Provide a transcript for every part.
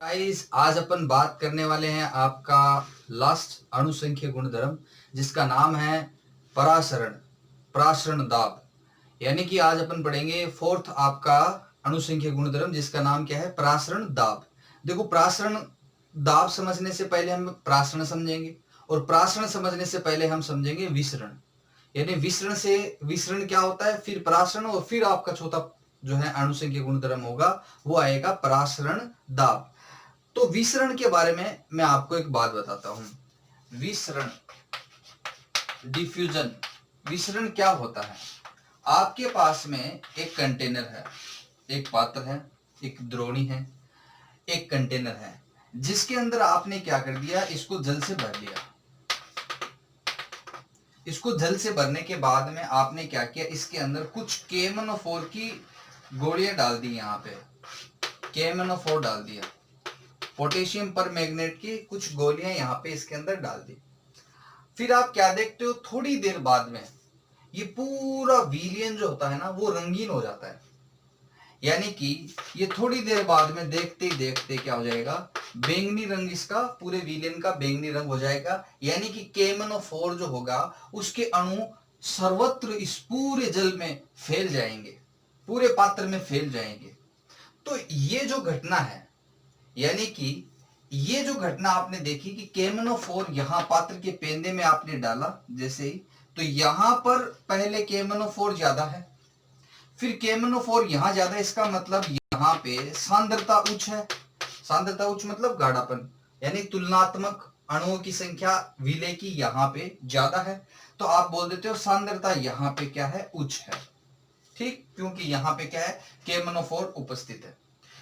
Guys, आज अपन बात करने वाले हैं आपका लास्ट अणुसंख्य गुणधर्म जिसका नाम है परासरण प्रासरण दाब। यानी कि आज अपन पढ़ेंगे फोर्थ आपका अणुसंख्य गुणधर्म जिसका नाम क्या है, परासरण दाब। देखो, प्रासरण दाब समझने से पहले हम प्रासरण समझेंगे और प्रासरण समझने से पहले हम समझेंगे विसरण। यानी विसरण से विसरण क्या होता है, फिर परासरण और फिर आपका चौथा जो है अणुसंख्य गुणधर्म होगा वो आएगा परासरण दाब। तो विसरण के बारे में मैं आपको एक बात बताता हूं। विसरण, डिफ्यूजन, विसरण क्या होता है। आपके पास में एक कंटेनर है, एक पात्र है, एक द्रोणी है, एक कंटेनर है, जिसके अंदर आपने क्या कर दिया, इसको जल से भर लिया। इसको जल से भरने के बाद में आपने क्या किया, इसके अंदर कुछ KMnO4 की गोलियां डाल दी। यहां पे KMnO4 डाल दिया, पोटेशियम पर मैग्नेट की कुछ गोलियां यहां पे इसके अंदर डाल दी। फिर आप क्या देखते हो, थोड़ी देर बाद में ये पूरा विलयन जो होता है ना वो रंगीन हो जाता है। यानी कि ये थोड़ी देर बाद में देखते ही देखते क्या हो जाएगा, बैंगनी रंग, इसका पूरे विलयन का बैंगनी रंग हो जाएगा। यानी कि KMnO4 जो होगा उसके अणु सर्वत्र इस पूरे जल में फैल जाएंगे, पूरे पात्र में फैल जाएंगे। तो ये जो घटना है, यानी कि ये जो घटना आपने देखी कि KMnO4 यहां पात्र के पेंदे में आपने डाला जैसे ही, तो यहां पर पहले KMnO4 ज्यादा है, फिर KMnO4 यहां ज्यादा है। इसका मतलब यहां पे सांद्रता उच्च है। सांद्रता उच्च मतलब गाढ़ापन, यानी तुलनात्मक अणुओं की संख्या विलय की यहां पे ज्यादा है। तो आप बोल देते हो सांद्रता यहां पे क्या है, उच्च है। ठीक, क्योंकि यहां पे क्या है, KMnO4 उपस्थित है।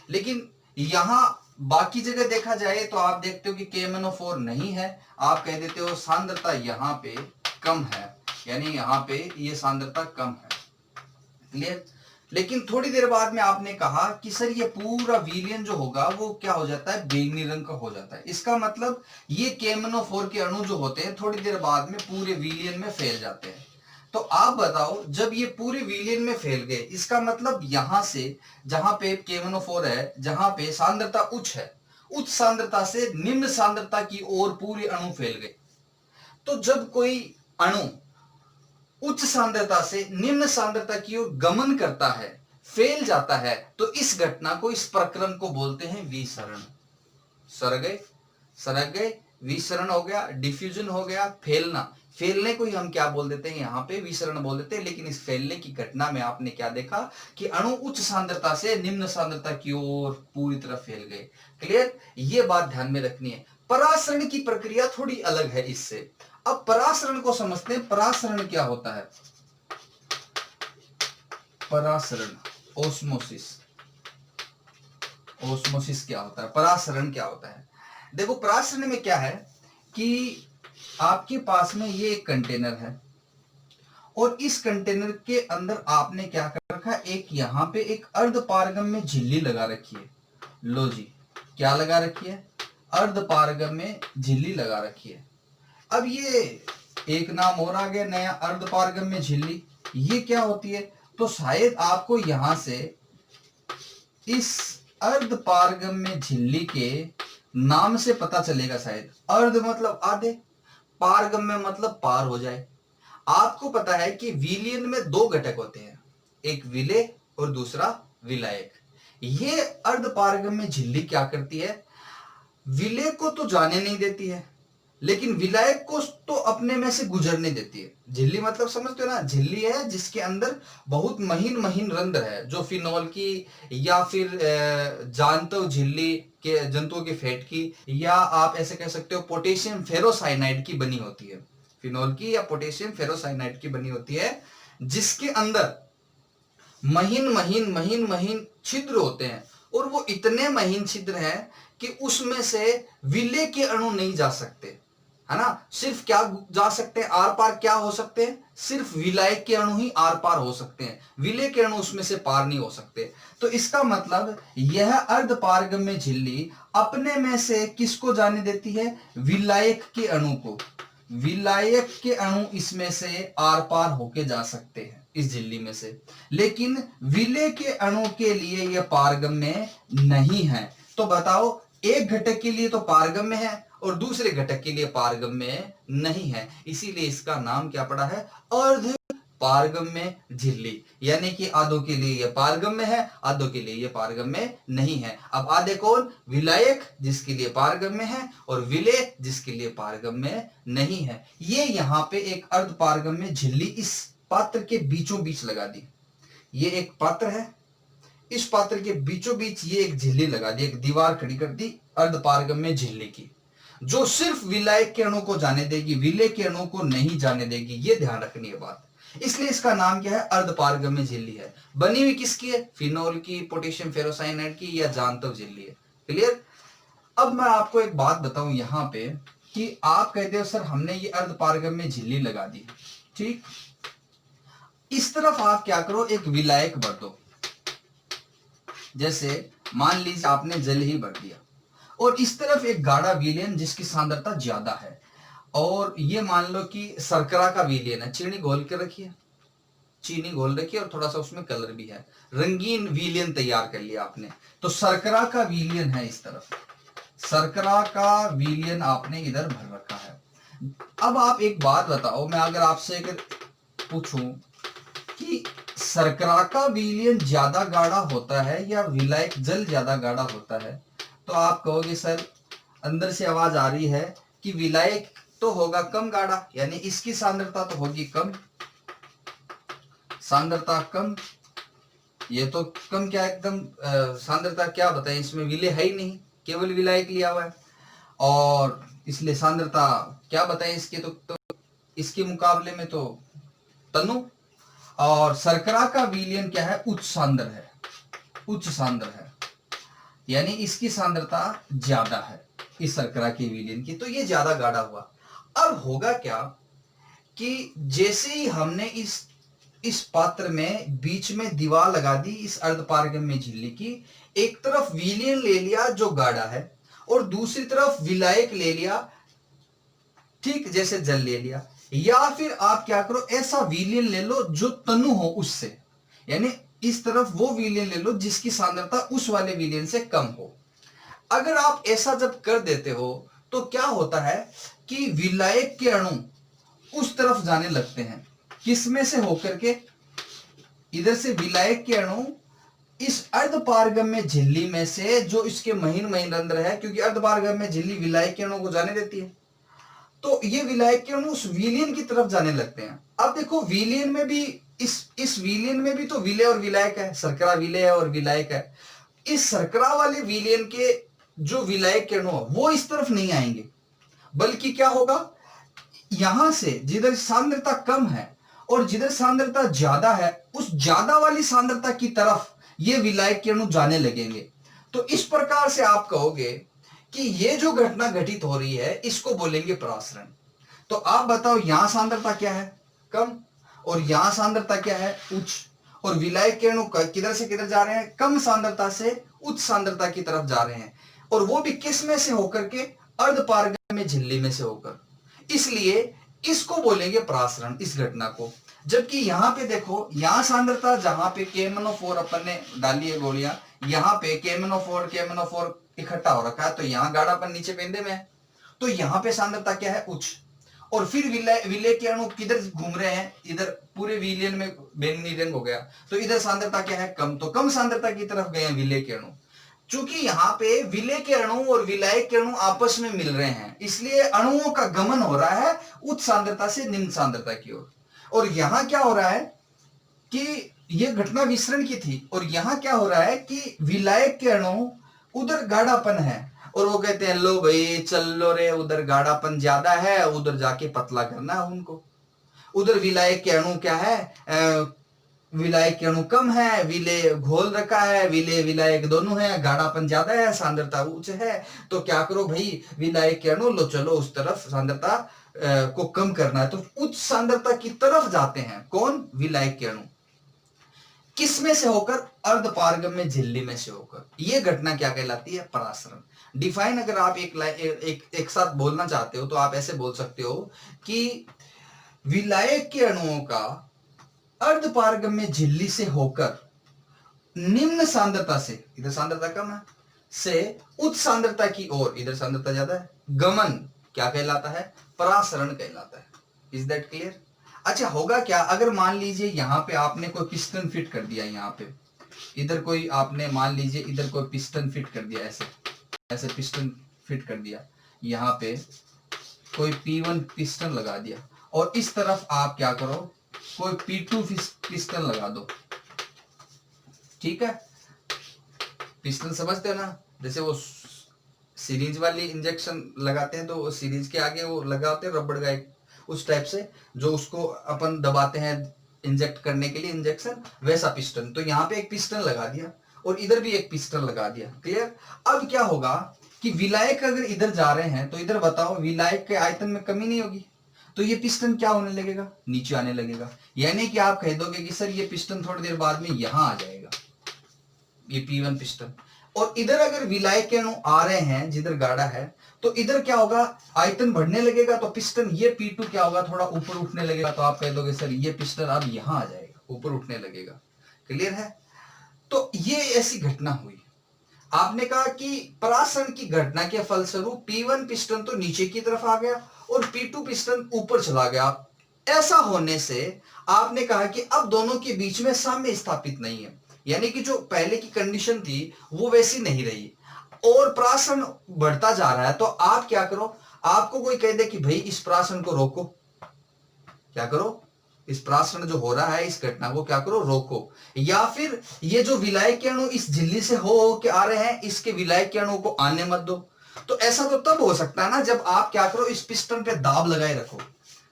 लेकिन यहां बाकी जगह देखा जाए तो आप देखते हो कि KMnO4 नहीं है, आप कह देते हो सांद्रता यहां पे कम है, यानी यहां पे ये सांद्रता कम है। क्लियर। लेकिन थोड़ी देर बाद में आपने कहा कि सर ये पूरा विलयन जो होगा वो क्या हो जाता है, बैंगनी रंग का हो जाता है। इसका मतलब ये KMnO4 के अणु जो होते हैं थोड़ी देर बाद में पूरे विलयन में फैल जाते हैं। तो आप बताओ, जब ये पूरे विलयन में फैल गए, इसका मतलब यहां से जहां पे KMnO4 है, जहां पे सांद्रता उच्च है, उच्च सांद्रता से निम्न सांद्रता की ओर पूरे अणु फैल गए। तो जब कोई अणु उच्च सांद्रता से निम्न सांद्रता की ओर गमन करता है, फैल जाता है, तो इस घटना को, इस प्रक्रम को बोलते हैं विसरण। सरक गए, विसरण हो गया, डिफ्यूजन हो गया, फैलना। फैलने को ही हम क्या बोल देते हैं, यहां पे विसरण बोल देते हैं। लेकिन इस फैलने की घटना में आपने क्या देखा कि अणु उच्च सांद्रता से निम्न सांद्रता की ओर पूरी तरह फैल गए। क्लियर, ये बात ध्यान में रखनी है। परासरण की प्रक्रिया थोड़ी अलग है इससे। अब परासरण को समझते हैं। परासरण क्या होता है, परासरण, ओस्मोसिस। ओस्मोसिस क्या होता है, परासरण क्या होता है। देखो, परासरण में क्या है कि आपके पास में ये एक कंटेनर है और इस कंटेनर के अंदर आपने क्या कर रखा है, एक यहां पे एक अर्धपारगम्य झिल्ली लगा रखी है। लो जी, क्या लगा रखी है, अर्धपारगम्य झिल्ली लगा रखी है। अब ये एक नाम और आ गया नया, अर्धपारगम्य झिल्ली। ये क्या होती है, तो शायद आपको यहां से इस अर्धपारगम्य झिल्ली के नाम से पता चलेगा। शायद अर्ध मतलब आधे, पारगम्य मतलब पार हो जाए। आपको पता है कि विलयन में दो घटक होते हैं, एक विलेय और दूसरा विलायक। ये अर्धपारगम्य झिल्ली क्या करती है, विलेय को तो जाने नहीं देती है, लेकिन विलायक को तो अपने में से गुजरने देती है। झिल्ली मतलब समझते हो ना, झिल्ली है जिसके अंदर बहुत महीन महीन रंध्र है, जो फिनॉल की या फिर जानते हो झिल्ली के जंतुओं के फैट की, या आप ऐसे कह सकते हो पोटेशियम फेरोसाइनाइड की बनी होती है। फिनॉल की या पोटेशियम फेरोसाइनाइड की बनी होती है, जिसके अंदर महीन महीन महीन महीन छिद्र होते हैं। और वो इतने महीन छिद्र हैं कि उसमें से विलेय के अणु नहीं जा सकते, है ना। सिर्फ क्या जा सकते हैं, आर पार क्या हो सकते हैं, सिर्फ विलायक के अणु ही आर पार हो सकते हैं, विलेय के अणु उसमें से पार नहीं हो सकते। तो इसका मतलब यह अर्धपारगम्य झिल्ली अपने में से किसको जाने देती है, विलायक के अणु को। विलायक के अणु इसमें से आर पार होके जा सकते हैं इस झिल्ली में से, लेकिन विलेय के अणु के लिए यह पारगम्य नहीं है। तो बताओ एक घटक के लिए तो पारगम्य है और दूसरे घटक के लिए पारगम्य नहीं है, इसीलिए इसका नाम क्या पड़ा है, अर्ध पारगम्य झिल्ली। यानी कि आधों के लिए यह पारगम्य है, आधों के लिए यह पारगम्य नहीं है। अब आधे कौन, विलायक जिसके लिए पारगम्य है और विलेय जिसके लिए पारगम्य नहीं है। ये यहां पे एक अर्ध पारगम्य झिल्ली इस पात्र के बीचों बीच लगा दी। ये एक पात्र है, इस पात्र के बीचों बीच ये एक झिल्ली लगा दी, एक दीवार खड़ी कर दी अर्ध पारगम्य झिल्ली की, जो सिर्फ विलायक के अणु को जाने देगी, विलेय के अणु को नहीं जाने देगी। ये ध्यान रखनी है बात, इसलिए इसका नाम क्या है, अर्ध पारगम्य झिल्ली है। बनी हुई किसकी है, फिनोल की, पोटेशियम फेरोसाइनाइड की या जांतव झिल्ली है। क्लियर। अब मैं आपको एक बात बताऊं यहां पे कि आप कहते हो सर हमने ये अर्ध पारगम्य झिल्ली लगा दी, ठीक, इस तरफ आप क्या करो, एक विलायक भर दो। जैसे मान लीजिए आपने जल ही भर दिया और इस तरफ एक गाढ़ा विलयन जिसकी सांद्रता ज्यादा है, और ये मान लो कि शर्करा का विलयन है, चीनी घोल के रखिए, चीनी घोल रखी और थोड़ा सा उसमें कलर भी है, रंगीन विलयन तैयार कर लिया आपने। तो शर्करा का विलयन है इस तरफ, शर्करा का विलयन आपने इधर भर रखा है। अब आप एक बात बताओ, मैं अगर आपसे अगर पूछूं कि शर्करा का विलयन ज्यादा गाढ़ा होता है या विलायक जल ज्यादा गाढ़ा होता है, तो आप कहोगे सर अंदर से आवाज आ रही है कि विलायक तो होगा कम गाढ़ा, यानी इसकी सांद्रता तो होगी कम, सांद्रता कम, ये तो कम क्या एकदम सांद्रता क्या बताएं, इसमें विलेय है ही नहीं, केवल विलायक लिया हुआ है, और इसलिए सांद्रता क्या बताएं इसके, तो इसके मुकाबले में तो तनु। और शर्करा का विलयन क्या है, उच्च सांद्र है, उच्च सांद्र है, यानी इसकी सांद्रता ज्यादा है इस शर्करा के विलयन की, तो ये ज्यादा गाढ़ा हुआ। अब होगा क्या कि जैसे ही हमने इस पात्र में बीच में दीवार लगा दी इस अर्धपारगम्य झिल्ली की, एक तरफ विलयन ले लिया जो गाढ़ा है और दूसरी तरफ विलायक ले लिया, ठीक, जैसे जल ले लिया, या फिर आप क्या करो, ऐसा विलयन ले लो जो तनु हो उससे, यानी इस तरफ वो विलयन ले लो जिसकी सांद्रता उस वाले विलयन से कम हो। अगर आप ऐसा जब कर देते हो तो क्या होता है कि विलायक के अणु उस तरफ जाने लगते हैं, किसमें से होकर के, इधर से विलायक के अणु इस अर्धपारगम्य झिल्ली में से, जो इसके महीन महीन रंध्र है, क्योंकि अर्धपारगम्य झिल्ली विलायक के अणु को जाने देती है, तो ये विलायक के अणु उस विलयन की तरफ जाने लगते हैं। अब देखो विलयन में भी इस विलयन में भी तो विलेय और विलायक है, शर्करा विलेय और विलायक है। इस शर्करा वाले विलयन के जो विलायक के अणु वो इस तरफ नहीं आएंगे, बल्कि क्या होगा, यहां से जिधर सांद्रता कम है और जिधर सांद्रता ज्यादा है, उस ज्यादा वाली सांद्रता की तरफ ये विलायक के अणु जाने लगेंगे। तो इस प्रकार से आप कहोगे कि ये जो घटना घटित हो रही है इसको बोलेंगे परासरण। तो आप बताओ यहां सांद्रता क्या है, कम, और यहां सांद्रता क्या है, उच्च, और विलायक के अणु किधर से किधर जा रहे हैं, कम सांद्रता से उच्च सांद्रता की तरफ जा रहे हैं, और वो भी किस में से होकर के, अर्धपारगम्य झिल्ली में से होकर, इसलिए इसको बोलेंगे परासरण, इस घटना को। जबकि यहां पे देखो, यहां सांद्रता जहां पे KMnO4 अपन ने डाली है गोलियां, यहां पे KMnO4 इकट्ठा हो रखा है, तो यहां गाढ़ापन नीचे पेंदे में है, तो यहां पे सांद्रता क्या है, उच्च, और फिर विलेय के अणु किधर घूम रहे हैं, इधर पूरे विलयन में बैंगनी रंग हो गया, तो इधर सांद्रता क्या है, कम, तो कम सांद्रता की तरफ गए विलेय के अणु। चूंकि यहाँ पे विलेय के अणु और विलायक के अणु आपस में मिल रहे हैं, इसलिए अणुओं का गमन हो रहा है उच्च सांद्रता से निम्न सांद्रता की ओर। और यहां क्या हो रहा है कि यह घटना विसरण की थी, और यहां क्या हो रहा है कि विलायक के अणु उधर गाढ़ापन है, और वो कहते हैं लो भाई चल लो रे, उधर गाढ़ापन ज्यादा है, उधर जाके पतला करना है उनको। उधर विलायक के अणु क्या है, विलायक के अणु कम है, विलेय घोल रखा है, विलेय विलायक दोनों है, गाढ़ापन ज्यादा है, सांद्रता उच्च है, तो क्या करो भाई, विलायक के अणु लो चलो उस तरफ, सांद्रता को कम करना है, तो उच्च सांद्रता की तरफ जाते हैं, कौन, विलायक के अणु, किस में से होकर, अर्धपारगम्य झिल्ली में से होकर। यह घटना क्या कहलाती है, परासरण। डिफाइन अगर आप एक साथ बोलना चाहते हो तो आप ऐसे बोल सकते हो कि विलायक के अणुओं का अर्धपारगम्य झिल्ली से होकर निम्न सांद्रता से, इधर सांद्रता कम है, से उच्च सांद्रता की ओर, इधर सांद्रता ज्यादा है, गमन क्या कहलाता है? परासरण कहलाता है। Is that clear? अच्छा, होगा क्या अगर मान लीजिए यहाँ पे आपने कोई पिस्टन फिट कर दिया, यहाँ पे इधर कोई आपने मान लीजिए इधर कोई पिस्टन फिट कर दिया, ऐसे ऐसे पिस्टन फिट कर दिया, यहाँ पे कोई P1 पिस्टन लगा दिया, और इस तरफ आप क्या करो, कोई P2 पिस्टन लगा दो। ठीक है, पिस्टन समझते हो ना, जैसे वो सीरीज वाली इंजेक्शन लगाते हैं, तो सीरीज के आगे वो लगाते हैं रबड़ का एक, उस टाइप से जो उसको अपन दबाते हैं इंजेक्ट करने के लिए इंजेक्शन, वैसा पिस्टन। तो यहाँ पे एक पिस्टन लगा दिया और इधर भी एक पिस्टन लगा दिया। क्लियर? अब क्या होगा कि विलायक अगर इधर जा रहे हैं तो इधर बताओ विलायक के आयतन में कमी नहीं होगी, तो ये पिस्टन क्या होने लगेगा? नीचे आने लगेगा। यानी कि आप कह दोगे कि सर ये पिस्टन थोड़ी देर बाद में यहां आ जाएगा, ये P1 पिस्टन। और इधर अगर विलायक के अणु आ रहे हैं जिधर गाढ़ा है, तो इधर क्या होगा? आयतन बढ़ने लगेगा, तो पिस्टन ये P2 क्या होगा? थोड़ा ऊपर उठने लगेगा। तो आप कह दोगे सर ये पिस्टन अब यहां आ जाएगा, ऊपर उठने लगेगा। क्लियर है? तो ये ऐसी घटना हुई। आपने कहा कि परासरण की घटना के फलस्वरूप P1 पिस्टन तो नीचे की तरफ आ गया और P2 पिस्टन ऊपर चला गया। ऐसा होने से आपने कहा कि अब दोनों के बीच में साम्य स्थापित नहीं है, यानी कि जो पहले की कंडीशन थी वो वैसी नहीं रही और परासरण बढ़ता जा रहा है। तो आप क्या करो, आपको कोई कह दे कि भाई इस परासरण को रोको, क्या करो, इस परासरण जो हो रहा है इस घटना को क्या करो, रोको। या फिर ये जो विलायक के अणु इस झिल्ली से हो के आ रहे हैं, इसके विलायक के अणु को आने मत दो। तो ऐसा तो तब हो सकता है ना जब आप क्या करो, इस पिस्टन पे दाब लगाए रखो,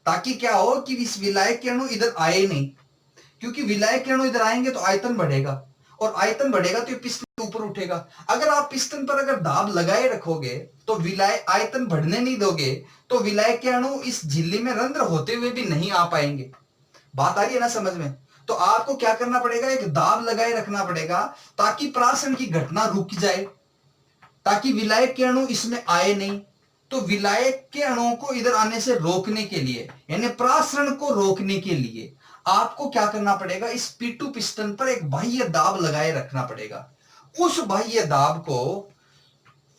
ताकि क्या हो कि इस विलायक के अणु इधर आए नहीं, क्योंकि विलायक के अणु इधर आएंगे तो आयतन बढ़ेगा, और आयतन बढ़ेगा तो ये पिस्टन ऊपर उठेगा। अगर आप पिस्टन पर अगर दाब लगाए रखोगे तो विलायक आयतन बढ़ने नहीं दोगे, तो विलायक के अणु इस झिल्ली में रंध्र होते हुए भी नहीं आ पाएंगे। बात आ रही है ना समझ में? तो आपको क्या करना पड़ेगा, एक दाब लगाए रखना पड़ेगा ताकि परासरण की घटना रुक जाए, ताकि विलायक के अणु इसमें आए नहीं। तो विलायक के अणुओं को इधर आने से रोकने के लिए, यानी परासरण को रोकने के लिए आपको क्या करना पड़ेगा, इस P2 पिस्टन पर एक बाह्य दाब लगाए रखना पड़ेगा। उस बाह्य दाब को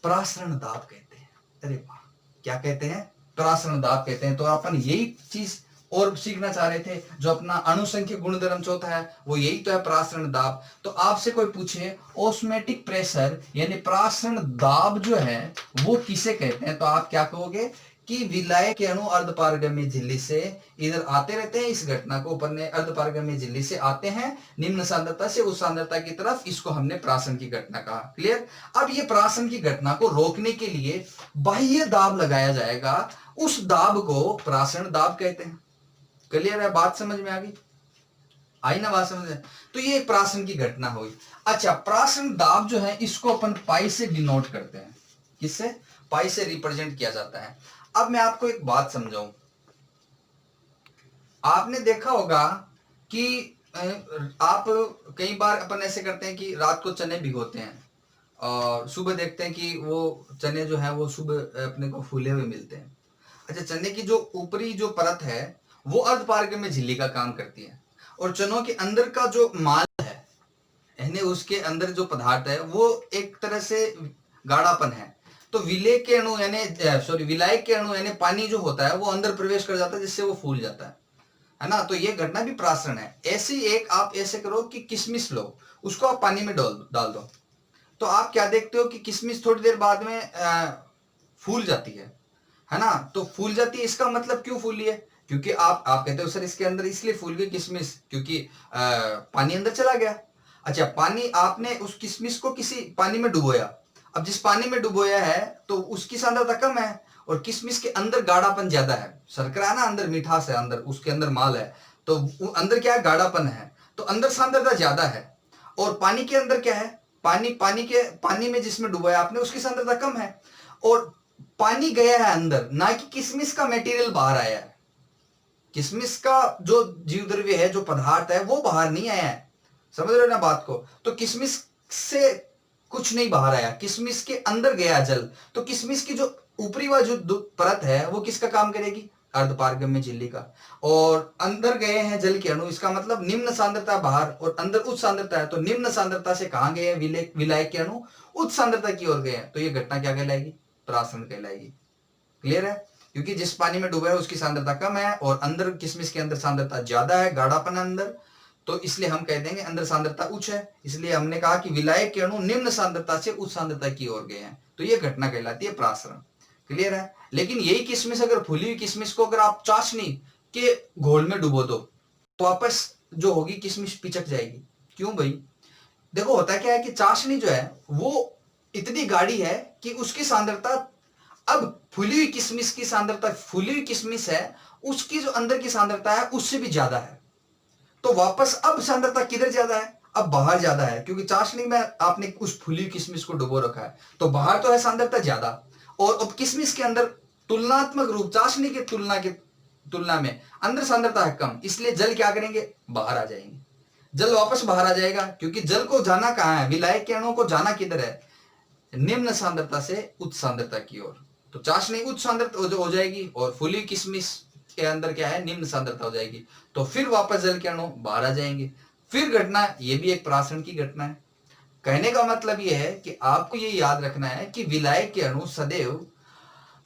परासरण दाब कहते हैं। अरे वाह, क्या कहते हैं? परासरण दाब कहते हैं। तो अपन यही चीज और सीखना चाह रहे थे, जो अपना अणुसंख्यक गुणधर्म चौथा है वो यही तो है, परासरण दाब। तो आपसे कोई पूछे ऑस्मोटिक प्रेशर यानी परासरण दाब जो है वो किसे कहते हैं, तो आप क्या कहोगे कि विलायक के अणु अर्धपारगम्य झिल्ली से इधर आते रहते हैं। इस घटना को अपन ने अर्धपारगम्य झिल्ली से आते हैं निम्न सांद्रता से उच्च सांद्रता की तरफ, इसको हमने परासरण की घटना कहा। क्लियर? अब ये परासरण की घटना को रोकने के लिए बाह्य दाब लगाया जाएगा, उस दाब को परासरण दाब कहते हैं। क्लियर है? बात समझ में आ गई? आई ना बात समझ में? तो ये परासरण की घटना हुई। अच्छा, परासरण दाब जो है इसको अपन पाई से डिनोट करते हैं। किससे? पाई से रिप्रेजेंट किया जाता है। अब मैं आपको एक बात समझाऊं, आपने देखा होगा कि आप कई बार अपन ऐसे करते हैं कि रात को चने भिगोते हैं और सुबह देखते हैं कि वो चने जो है वो सुबह अपने को फूले हुए मिलते हैं। अच्छा, चने की जो ऊपरी जो परत है वो अर्धपारगम्य झिल्ली का काम करती है, और चनों के अंदर का जो माल है यानी उसके अंदर जो पदार्थ है वो एक तरह से गाढ़ापन है। तो विलायक के अणु यानी विलायक के अणु यानी पानी जो होता है वो अंदर प्रवेश कर जाता है, जिससे वो फूल जाता है ना। तो ये घटना भी परासरण है। ऐसी एक आप ऐसे करो कि किशमिश लो, उसको आप पानी में डाल दो, तो आप क्या देखते हो कि किशमिश थोड़ी देर बाद में फूल जाती है ना। तो फूल जाती है, इसका मतलब क्यों फूली है? क्योंकि आप कहते हो सर इसके अंदर इसलिए फूल गई किशमिश क्योंकि पानी अंदर चला गया। अच्छा, पानी आपने उस किशमिश को किसी पानी में डुबोया, अब जिस पानी में डुबोया है तो उसकी सांद्रता कम है और किशमिश के अंदर गाढ़ापन ज्यादा है। शर्करा है ना, अंदर मिठास है, अंदर उसके अंदर माल है, तो अंदर क्या है, गाढ़ापन है, तो अंदर सांद्रता ज्यादा है। और पानी के अंदर क्या है, पानी में जिसमें डुबोया आपने उसकी सांद्रता कम है, और पानी गया है अंदर, ना कि किशमिश का मटेरियल बाहर आया है। किशमिश का जो जीव द्रव्य है, जो पदार्थ है, वो बाहर नहीं आया है। समझ रहे हो ना बात को? तो किशमिश से कुछ नहीं बाहर आया, किशमिश के अंदर गया जल। तो किशमिश की जो ऊपरी वाली जो परत है वो किसका काम करेगी? अर्धपारगम्य झिल्ली का, और अंदर गए हैं जल के अणु, इसका मतलब निम्न सांद्रता बाहर और अंदर उच्च सांद्रता है, तो निम्न सांद्रता से कहां गए हैं विलायक के अणु, उच्च सांद्रता की ओर गए हैं, तो ये घटना क्या कहलाएगी, प्रासरण कहलाएगी। क्लियर है, क्योंकि जिस पानी में डूबा है उसकी सांद्रता कम है और अंदर किशमिश के अंदर सांद्रता ज्यादा है, गाढ़ापन अंदर, तो इसलिए हम कह देंगे अंदर सांद्रता उच्च है, इसलिए हमने कहा कि विलायक के अणु निम्न सांद्रता से उच्च सांद्रता की ओर गए हैं, तो ये घटना कहलाती है प्रासरण। क्लियर है, लेकिन यही किशमिश, अगर फूली हुई किशमिश को अगर आप चाशनी के घोल में डुबो दो तो वापस जो होगी किशमिश पिचक जाएगी। क्यों भाई, देखो होता क्या है कि चाशनी जो है वो इतनी गाढ़ी है कि उसकी सांद्रता, अब फूली हुई किशमिश की सांद्रता, फूली हुई किशमिश है उसकी जो अंदर की सांद्रता है उससे भी ज्यादा है, तो वापस अब सांद्रता किधर ज्यादा है, अब बाहर ज्यादा है, क्योंकि चाशनी में आपने उस फूली हुई किशमिश को डुबो रखा है, तो बाहर तो है सांद्रता ज्यादा, और अब किशमिश के अंदर तुलनात्मक रूप चाशनी के तुलना में अंदर सांद्रता है कम, इसलिए जल क्या करेंगे, बाहर आ जाएंगे, जल वापस बाहर आ जाएगा, क्योंकि जल को जाना कहां है, विलायक के अणुओं को जाना किधर है, निम्न सांद्रता से उच्च सांद्रता की ओर, तो चाशनी उच्च सांद्रता हो जाएगी और फूली किशमिश के अंदर क्या है, निम्न सांद्रता हो जाएगी, तो फिर वापस जल के अणु बाहर आ जाएंगे, फिर घटना, ये भी एक प्रासरण की घटना है। कहने का मतलब यह है कि आपको ये याद रखना है कि विलायक के अणु सदैव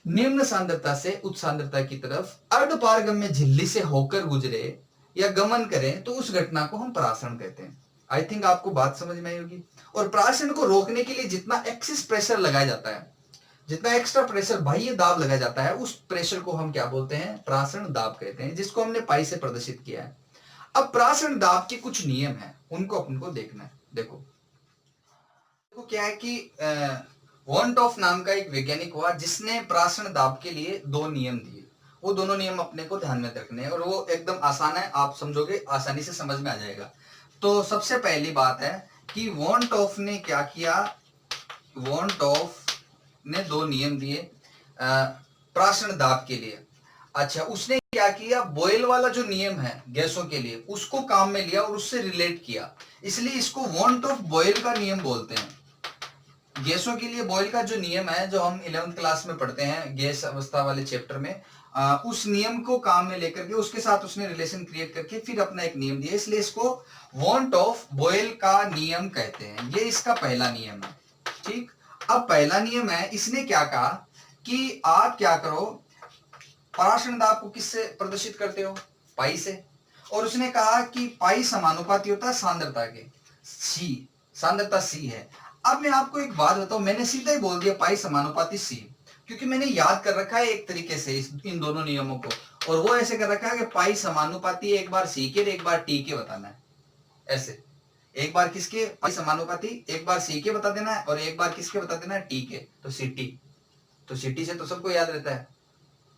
निम्न सांद्रता से उच्च सांद्रता की तरफ अर्धपारगम्य झिल्ली से होकर गुजरे या गमन करें तो उस घटना को हम प्रासरण कहते हैं। आई थिंक आपको बात समझ में आई होगी। और प्रासरण को रोकने के लिए जितना एक्सिस प्रेशर लगाया जाता है, जितना एक्स्ट्रा प्रेशर बाह्य दाब लगाया जाता है, उस प्रेशर को हम क्या बोलते हैं, प्रासरण दाब कहते हैं, जिसको हमने पाई से प्रदर्शित किया है। अब प्रासरण दाब के कुछ नियम हैं, उनको अपन को देखना है। देखो क्या है कि वॉन टॉफ नाम का एक वैज्ञानिक हुआ जिसने प्रासरण दाब के लिए 2 नियम दिए। वो दोनों नियम अपने को ध्यान में रखने हैं और वो एकदम आसान है, आप समझोगे आसानी से समझ में आ जाएगा। तो सबसे पहली बात है कि वॉन टॉफ ने क्या किया, वॉन टॉफ ने 2 नियम दिए प्रासरण दाब के लिए। अच्छा, उसने क्या किया, बॉयल वाला जो नियम है गैसों के लिए उसको काम में लिया और उससे रिलेट किया, इसलिए इसको वॉन टॉफ बॉयल का नियम बोलते हैं। गैसों के लिए बॉयल का जो नियम है, जो हम 11th क्लास में पढ़ते हैं गैस अवस्था वाले चैप्टर में, उस नियम को काम में लेकर के उसके साथ उसने रिलेशन क्रिएट करके फिर अपना एक नियम दिया, इसलिए इसको वॉन्ट ऑफ बॉयल का नियम कहते हैं। ये इसका पहला नियम है। ठीक, अब पहला नियम है, इसने क्या कहा कि आप क्या करो, प्रासरण दाब को किससे प्रदर्शित करते हो, पाई से, और उसने कहा कि पाई समानुपाती होता है सांद्रता के, सी, सांद्रता सी है। अब मैं आपको एक बात बताऊं, मैंने सीधा ही बोल दिया पाई समानुपाती सी, क्योंकि मैंने याद कर रखा है एक तरीके से इन दोनों नियमों को, और वो ऐसे कर रखा है कि पाई समानुपाती एक बार सी के एक बार टी के बताना है, ऐसे एक बार किसके, पाई समानुपाती एक बार सी के बता देना है और एक बार किसके बता देना है, टी के, तो सीटी, तो सीटी से तो सबको याद रहता है,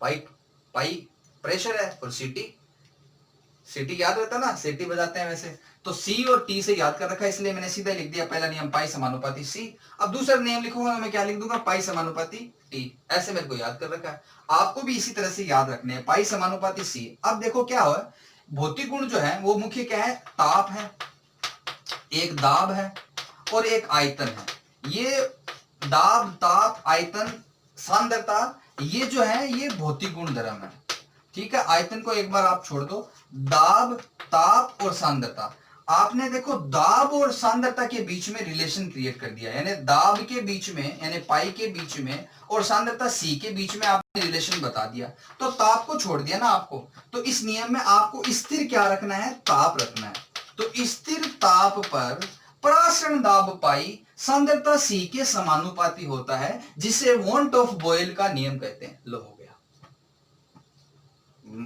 पाई प्रेशर है और सीटी याद रहता ना, सीटी बजाते हैं वैसे, तो सी और टी से याद कर रखा है, इसलिए मैंने सीधा लिख दिया पहला नियम पाई समानुपाती सी। अब दूसरा नियम लिखूंगा मैं, क्या लिख दूंगा, पाई समानुपाती टी, ऐसे मेरे को याद कर रखा है। आपको भी इसी तरह से याद रखने हैं, पाई समानुपाती सी। अब देखो क्या हुआ, भौतिक गुण जो है वो मुख्य क्या है, ताप है, एक दाब है और एक आयतन है। ये दाब, ताप, आयतन, सांद्रता, ये जो है ये भौतिक गुण धर्म है। ठीक है, आयतन को एक बार आप छोड़ दो, दाब, ताप और सांद्रता। आपने देखो दाब और सांद्रता के बीच में रिलेशन क्रिएट कर दिया, यानी दाब के बीच में, यानी पाई के बीच में और सांद्रता सी के बीच में आपने रिलेशन बता दिया, तो ताप को छोड़ दिया ना आपको। तो इस नियम में आपको स्थिर क्या रखना है, ताप रखना है। तो स्थिर ताप पर प्रासरण दाब पाई सांद्रता सी के समानुपाती होता है, जिसे वॉन्ट ऑफ बॉयल का नियम कहते हैं। लो, हो गया,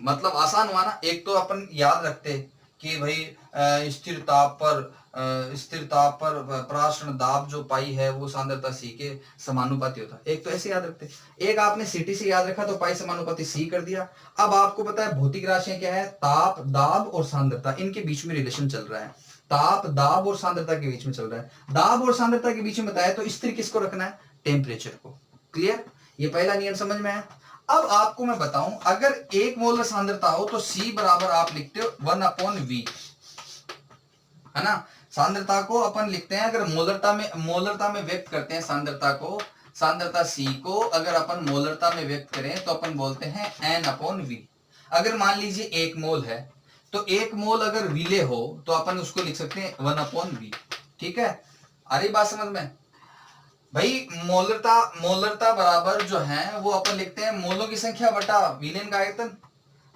मतलब आसान हुआ ना। एक तो अपन याद रखते कि भाई स्थिर ताप पर प्रासरण दाब जो पाई है वो सांद्रता सी के समानुपाती होता है, एक तो ऐसे याद रखते। एक आपने सीटी से याद रखा तो पाई समानुपाती सी कर दिया। अब आपको पता है भौतिक राशियां क्या है, ताप, दाब और सांद्रता, इनके बीच में रिलेशन चल रहा है, ताप, दाब और सांद्रता के बीच में चल रहा है। दाब और सांद्रता के बीच में बताया, तो स्थिर किसको रखना है, टेम्परेचर को। क्लियर, ये पहला नियम समझ में आया। अब आपको मैं बताऊं, अगर 1 मोलर सांद्रता हो तो C बराबर आप लिखते हो 1/V, है ना। सांद्रता को अपन लिखते हैं, अगर मोलरता में व्यक्त करते हैं सांद्रता को, सांद्रता C को अगर अपन मोलरता में व्यक्त करें तो अपन बोलते हैं N/V। अगर मान लीजिए 1 मोल है तो 1 मोल अगर विले हो तो अपन उसको लिख सकते हैं 1/V। ठीक है, आ रही बात समझ में भाई? मोलरता बराबर जो है वो अपन लिखते हैं मोलों की संख्या बटा विलेन का आयतन।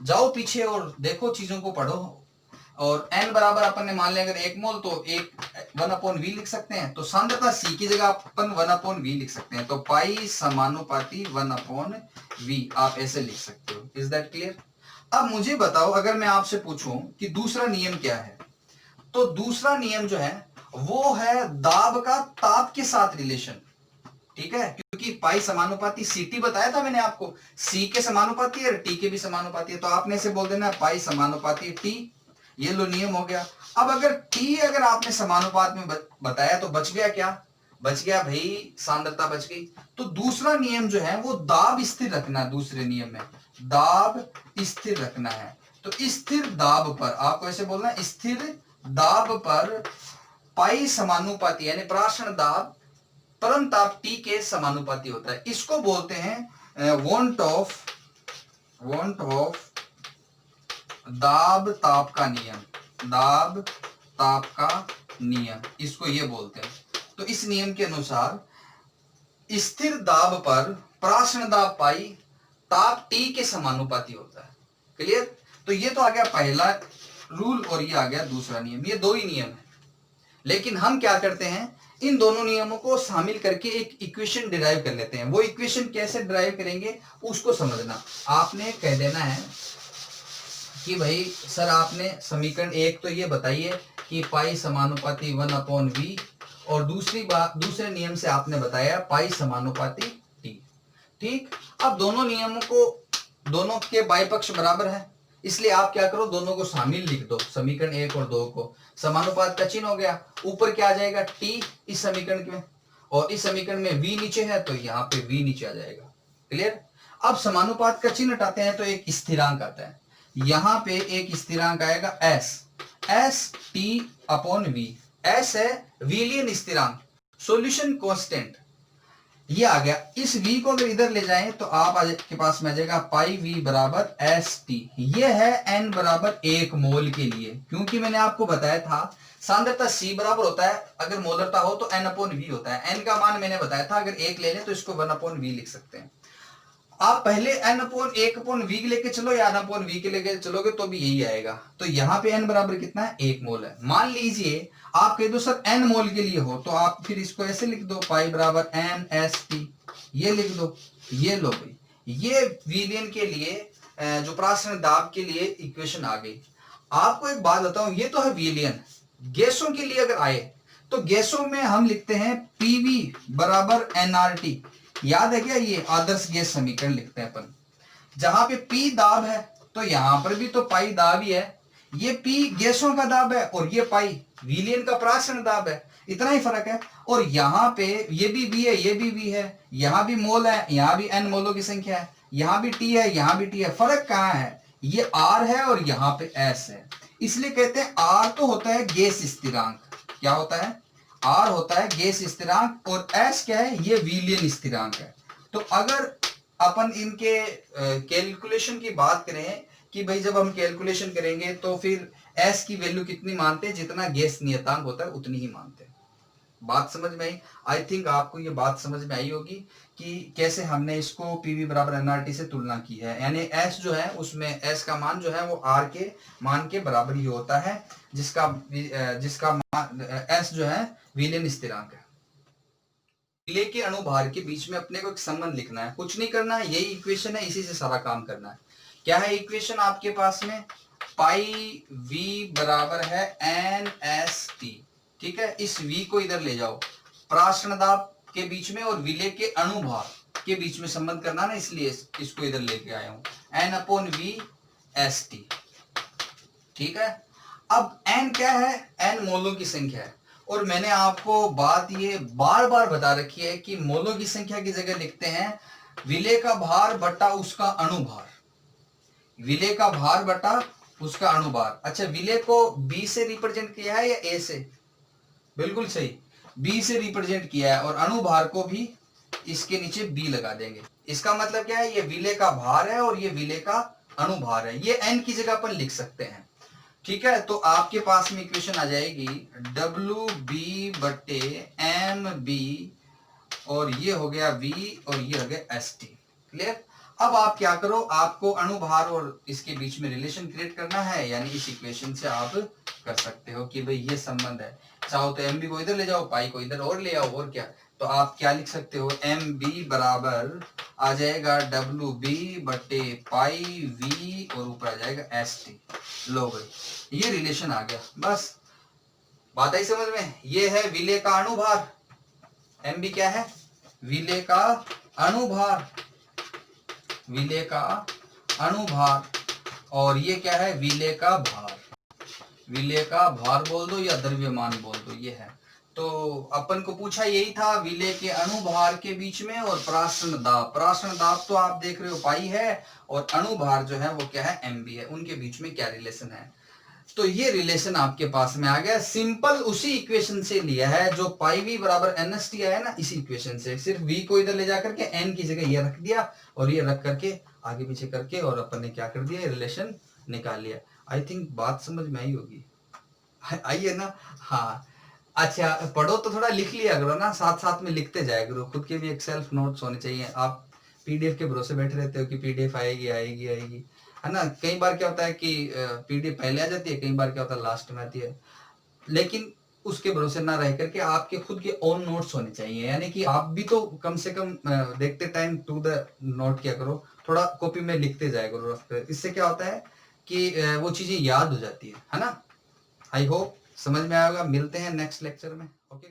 जाओ पीछे और देखो, चीजों को पढ़ो। और n बराबर अपन ने मान लिया अगर 1 मोल तो 1/V लिख सकते हैं। तो सांद्रता C की जगह अपन 1/V लिख सकते हैं। तो पाई समानुपाती 1/V आप ऐसे लिख सकते हो। Is that clear? अब मुझे बताओ, अगर मैं आपसे पूछूं कि दूसरा नियम क्या है, तो दूसरा नियम जो है वो है दाब का ताप के साथ रिलेशन। ठीक है, क्योंकि पाई समानुपाती CT बताया था मैंने आपको, C के समानुपाती है और T के भी समानुपाती है। तो आपने इसे बोल देना पाई समानुपाती T। ये लो नियम हो गया। अब अगर T अगर आपने समानुपात में बताया तो बच गया क्या? बच गया भाई सांद्रता बच गई। तो दूसरा नियम जो है वो दाब स्थिर रखना है। दूसरे नियम में दाब स्थिर रखना है। तो स्थिर दाब पर आपको ऐसे बोलना है, स्थिर दाब पर पाई समानुपाती यानी प्राशन दाब परम ताप T के समानुपाती होता है। इसको बोलते हैं वोंट ऑफ दाब ताप का नियम। दाब ताप का नियम इसको ये बोलते हैं। तो इस नियम के अनुसार स्थिर दाब पर प्राशन दाब पाई ताप T के समानुपाती होता है। क्लियर? तो ये तो आ गया पहला रूल और ये आ गया दूसरा नियम। ये दो ही नियम है, लेकिन हम क्या करते हैं, इन दोनों नियमों को शामिल करके एक इक्वेशन डिराइव कर लेते हैं। वो इक्वेशन कैसे डिराइव करेंगे उसको समझना। आपने कह देना है कि भाई सर आपने समीकरण 1 तो ये बताइए कि पाई समानुपाती 1/V, और दूसरे नियम से आपने बताया पाई समानुपाती T। ठीक, अब दोनों नियमों को, दोनों के बाई पक्ष बराबर है, इसलिए आप क्या करो, दोनों को शामिल लिख दो। समीकरण 1 और 2 को समानुपात का चिन्ह हो गया, ऊपर क्या आ जाएगा T इस समीकरण में, और इस समीकरण में V नीचे है तो यहाँ पे V नीचे आ जाएगा। क्लियर? अब समानुपात का चिन्ह हटाते हैं तो एक स्थिरांक आता है। यहाँ पे एक स्थिरांक आएगा S T/V। S है विलियन स्थिरांक, सॉल्यूशन कांस्टेंट, ये आ गया। इस v को अगर इधर ले जाएं तो आप के पास में आ जाएगा पाई v बराबर ST। ये है n बराबर 1 मोल के लिए, क्योंकि मैंने आपको बताया था सांद्रता C बराबर होता है, अगर मोलरता हो तो n/V होता है। n का मान मैंने बताया था, अगर 1 ले लें तो इसको 1/V लिख सकते हैं। आप पहले n/1/V लेके चलो या n/V के लेके चलोगे तो भी यही आएगा। तो यहाँ पे n बराबर कितना है, 1 मोल है। मान लीजिए आप कह दो सर n मोल के लिए हो, तो आप फिर इसको ऐसे लिख दो, पाई बराबर NST, ये लिख दो। ये लो भाई, ये विलियन के लिए जो प्राशन दाब के लिए इक्वेशन आ गई। आपको एक बात बताऊं, ये तो है विलियन। गैसों के लिए अगर आए तो गैसों में हम लिखते हैं PV बराबर nRT। याद है क्या? ये आदर्श गैस समीकरण लिखते हैं अपन। जहां पे P दाब है तो यहां पर भी तो पाई दाब ही है। ये P गैसों का दाब है और ये पाई विलियन का प्राशन दाब है, इतना ही फर्क है। और यहाँ पे ये भी V है, ये भी V है, यहाँ भी मोल है, यहाँ भी n मोलों की संख्या है, यहाँ भी T है, यहाँ भी T है। फर्क कहाँ है? ये R है और यहाँ पे S है। इसलिए कहते हैं R तो होता है गैस स्थिरांक। क्या होता है? R होता है गैस स्थिरांक, और S क्या है? ये विलियन स्थिरांक है। तो अगर अपन इनके कैलकुलेशन की बात करें कि भाई जब हम कैलकुलेशन करेंगे तो फिर S की वैल्यू कितनी मानते हैं, जितना गैस नियतांक होता है उतनी ही मानते हैं। बात समझ में आई? आई थिंक आपको ये बात समझ में आई होगी कि कैसे हमने इसको PV बराबर nRT से तुलना की है। यानी S जो है उसमें S का मान जो है वो R के मान के बराबर ही होता है, जिसका मान S जो है विलियन स्थिरांक है। विलेय के अणुभार के बीच में अपने को एक संबंध लिखना है, कुछ नहीं करना है, यही इक्वेशन है, इसी से सारा काम करना है। क्या है इक्वेशन आपके पास में? पाई V बराबर है NST। ठीक है, इस V को इधर ले जाओ, प्राशन दाब के बीच में और विलेय के अणुभार के बीच में संबंध करना ना, इसलिए इसको इधर लेके आया हूं, N/V ST। ठीक है, अब N क्या है? N मोलों की संख्या है, और मैंने आपको बात ये बार बार बता रखी है कि मोलों की संख्या की जगह लिखते हैं विलेय का भार बटा उसका अणुभार। विलेय का भार बटा उसका अणुभार। अच्छा, विलेय को B से रिप्रेजेंट किया है या A से? बिल्कुल सही, B से रिप्रेजेंट किया है, और अणुभार को भी इसके नीचे B लगा देंगे। इसका मतलब क्या है? ये विलेय का भार है और ये विलेय का अनुभार है, ये n की जगह अपन लिख सकते हैं। ठीक है, तो आपके पास में इक्वेशन आ जाएगी WB बटे MB, और ये हो गया V और ये हो गया ST। क्लियर? अब आप क्या करो, आपको अणुभार और इसके बीच में रिलेशन क्रिएट करना है, यानी इस इक्वेशन से आप कर सकते हो कि भाई ये संबंध है। चाहो तो MB को इधर ले जाओ, पाई को इधर और ले आओ, और क्या। तो आप क्या लिख सकते हो, MB बराबर आ जाएगा WB बटे पाई V और ऊपर आ जाएगा ST। लो भाई, ये रिलेशन आ गया, बस बात आई समझ में। ये है विलेय का अणुभार, MB क्या है, विलेय का अणुभार, विलेय का अणुभार, और ये क्या है, विलेय का भार। विलेय का भार बोल दो या द्रव्यमान बोल दो, ये है। तो अपन को पूछा यही था, विलेय के अणुभार के बीच में और पराशरण दाब। पराशरण दाब तो आप देख रहे हो पाई है, और अणुभार जो है वो क्या है, MB है। उनके बीच में क्या रिलेशन है, तो ये रिलेशन आपके पास में आ गया। सिंपल उसी इक्वेशन से लिया है जो पाई वी बराबर NST आया ना, इसी इक्वेशन से। सिर्फ V को इधर ले जाकर के n की जगह ये रख दिया, और ये रख करके आगे पीछे करके, और अपन ने क्या कर दिया, रिलेशन निकाल लिया। आई थिंक बात समझ में आई होगी, आई है ना। हाँ, अच्छा, पढ़ो तो थोड़ा लिख लिया करो ना, साथ साथ में लिखते जाया करो। खुद के भी एक सेल्फ नोट्स होने चाहिए। आप PDF के भरोसे बैठे रहते हो कि PDF आएगी आएगी आएगी, है ना। कई बार क्या होता है कि PDF पहले आ जाती है, कई बार क्या होता है लास्ट में आती है। लेकिन उसके भरोसे ना रह करके आपके खुद के ओन नोट्स होने चाहिए, यानी कि आप भी तो कम से कम देखते टाइम टू द नोट क्या करो, थोड़ा कॉपी में लिखते जाया करो रफ पे। इससे क्या होता है कि वो चीजें याद हो जाती है ना। आई होप समझ में आएगा। मिलते हैं नेक्स्ट लेक्चर में। ओके।